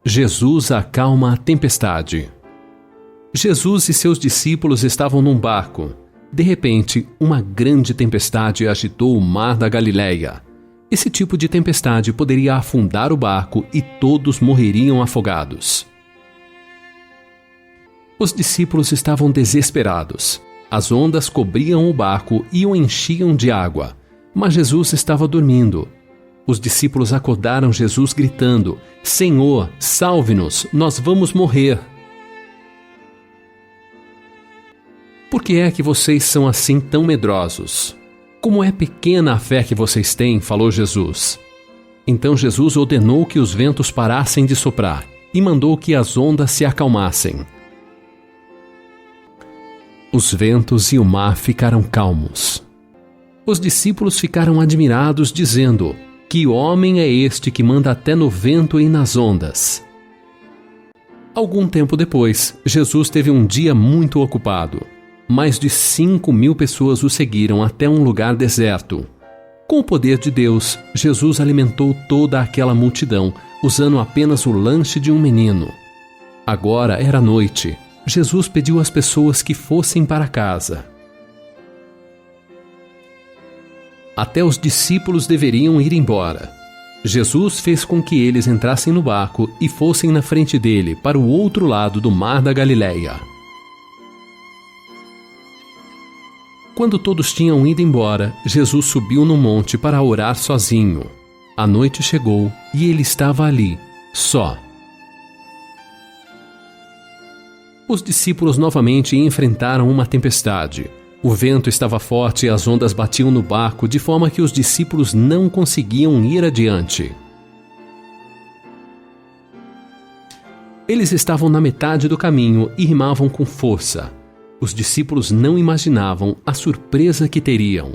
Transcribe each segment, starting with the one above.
Jesus acalma a tempestade. Jesus e seus discípulos estavam num barco. De repente, uma grande tempestade agitou o mar da Galileia. Esse tipo de tempestade poderia afundar o barco e todos morreriam afogados. Os discípulos estavam desesperados. As ondas cobriam o barco e o enchiam de água, mas Jesus estava dormindo. Os discípulos acordaram Jesus gritando: Senhor, salve-nos, nós vamos morrer. Por que é que vocês são assim tão medrosos? Como é pequena a fé que vocês têm, falou Jesus. Então Jesus ordenou que os ventos parassem de soprar e mandou que as ondas se acalmassem. Os ventos e o mar ficaram calmos. Os discípulos ficaram admirados, dizendo: Que homem é este que manda até no vento e nas ondas? Algum tempo depois, Jesus teve um dia muito ocupado. Mais de 5.000 pessoas o seguiram até um lugar deserto. Com o poder de Deus, Jesus alimentou toda aquela multidão, usando apenas o lanche de um menino. Agora era noite. Jesus pediu às pessoas que fossem para casa. Até os discípulos deveriam ir embora. Jesus fez com que eles entrassem no barco e fossem na frente dele para o outro lado do mar da Galileia. Quando todos tinham ido embora, Jesus subiu no monte para orar sozinho. A noite chegou e ele estava ali, só. Os discípulos novamente enfrentaram uma tempestade. O vento estava forte e as ondas batiam no barco de forma que os discípulos não conseguiam ir adiante. Eles estavam na metade do caminho e remavam com força. Os discípulos não imaginavam a surpresa que teriam.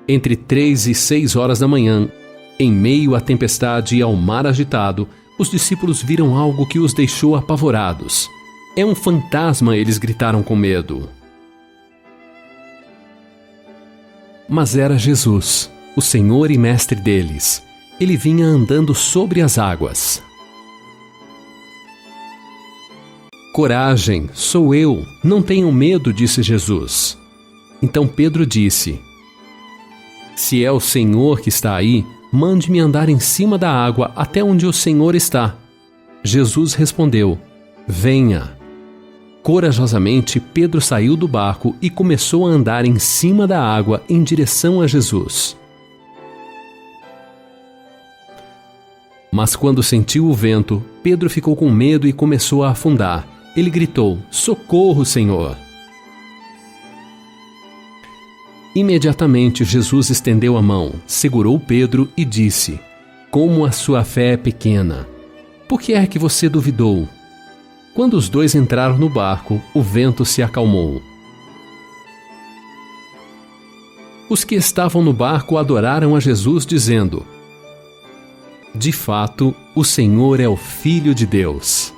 Entre 3 e 6 horas da manhã, em meio à tempestade e ao mar agitado, os discípulos viram algo que os deixou apavorados. É um fantasma, eles gritaram com medo. Mas era Jesus, o Senhor e Mestre deles. Ele vinha andando sobre as águas. Coragem, sou eu, não tenham medo, disse Jesus. Então Pedro disse: Se é o Senhor que está aí, mande-me andar em cima da água até onde o Senhor está. Jesus respondeu: Venha. Corajosamente, Pedro saiu do barco e começou a andar em cima da água em direção a Jesus. Mas quando sentiu o vento, Pedro ficou com medo e começou a afundar. Ele gritou: Socorro, Senhor! Imediatamente Jesus estendeu a mão, segurou Pedro e disse: Como a sua fé é pequena! Por que é que você duvidou? Quando os dois entraram no barco, o vento se acalmou. Os que estavam no barco adoraram a Jesus, dizendo: De fato, o Senhor é o Filho de Deus.